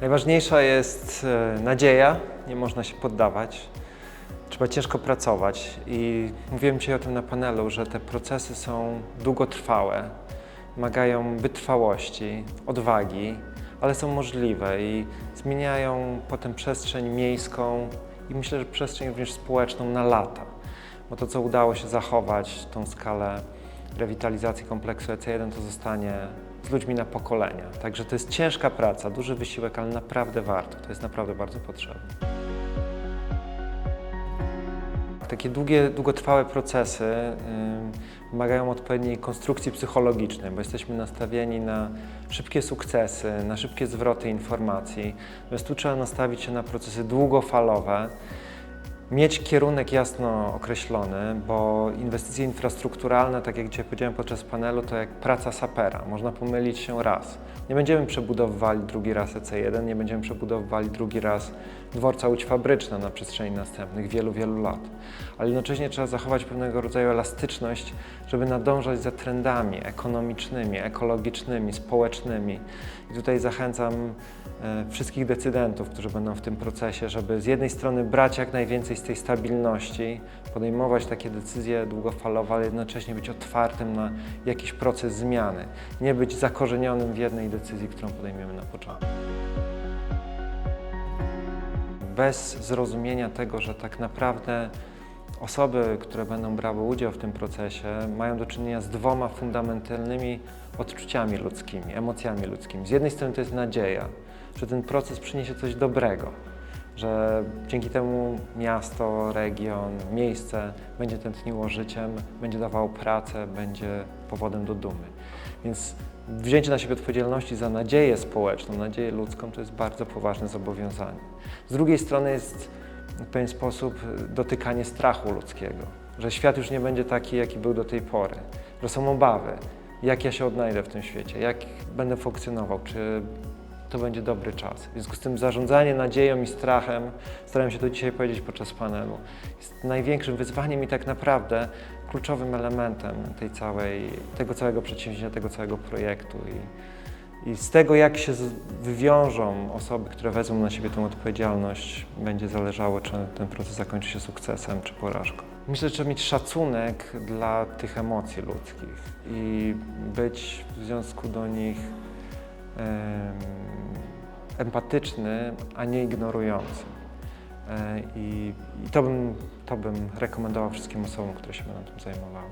Najważniejsza jest nadzieja, nie można się poddawać. Trzeba ciężko pracować i mówiłem dzisiaj o tym na panelu, że te procesy są długotrwałe, wymagają wytrwałości, odwagi, ale są możliwe i zmieniają potem przestrzeń miejską i myślę, że przestrzeń również społeczną na lata. Bo to, co udało się zachować, tą skalę rewitalizacji kompleksu EC1, to zostanie z ludźmi na pokolenia. Także to jest ciężka praca, duży wysiłek, ale naprawdę warto. To jest naprawdę bardzo potrzebne. Takie długotrwałe procesy wymagają odpowiedniej konstrukcji psychologicznej, bo jesteśmy nastawieni na szybkie sukcesy, na szybkie zwroty informacji. Więc tu trzeba nastawić się na procesy długofalowe, mieć kierunek jasno określony, bo inwestycje infrastrukturalne, tak jak dzisiaj powiedziałem podczas panelu, to jak praca sapera. Można pomylić się raz. Nie będziemy przebudowywali drugi raz EC1, nie będziemy przebudowywali drugi raz dworca Łódź Fabryczna na przestrzeni następnych wielu lat. Ale jednocześnie trzeba zachować pewnego rodzaju elastyczność, żeby nadążać za trendami ekonomicznymi, ekologicznymi, społecznymi. I tutaj zachęcam wszystkich decydentów, którzy będą w tym procesie, żeby z jednej strony brać jak najwięcej z tej stabilności, podejmować takie decyzje długofalowe, ale jednocześnie być otwartym na jakiś proces zmiany. Nie być zakorzenionym w jednej decyzji, którą podejmiemy na początku. Bez zrozumienia tego, że tak naprawdę osoby, które będą brały udział w tym procesie, mają do czynienia z dwoma fundamentalnymi odczuciami ludzkimi, emocjami ludzkimi. Z jednej strony to jest nadzieja, że ten proces przyniesie coś dobrego, że dzięki temu miasto, region, miejsce będzie tętniło życiem, będzie dawało pracę, będzie powodem do dumy. Więc wzięcie na siebie odpowiedzialności za nadzieję społeczną, nadzieję ludzką to jest bardzo poważne zobowiązanie. Z drugiej strony jest w pewien sposób dotykanie strachu ludzkiego, że świat już nie będzie taki, jaki był do tej pory, że są obawy, jak ja się odnajdę w tym świecie, jak będę funkcjonował, czy to będzie dobry czas. W związku z tym zarządzanie nadzieją i strachem, starałem się to dzisiaj powiedzieć podczas panelu, jest największym wyzwaniem i tak naprawdę kluczowym elementem tego całego przedsięwzięcia, tego całego projektu. I z tego, jak się wywiążą osoby, które wezmą na siebie tę odpowiedzialność, będzie zależało, czy ten proces zakończy się sukcesem, czy porażką. Myślę, że trzeba mieć szacunek dla tych emocji ludzkich i być w związku do nich empatyczny, a nie ignorujący. I to bym rekomendował wszystkim osobom, które się będą tym zajmowały.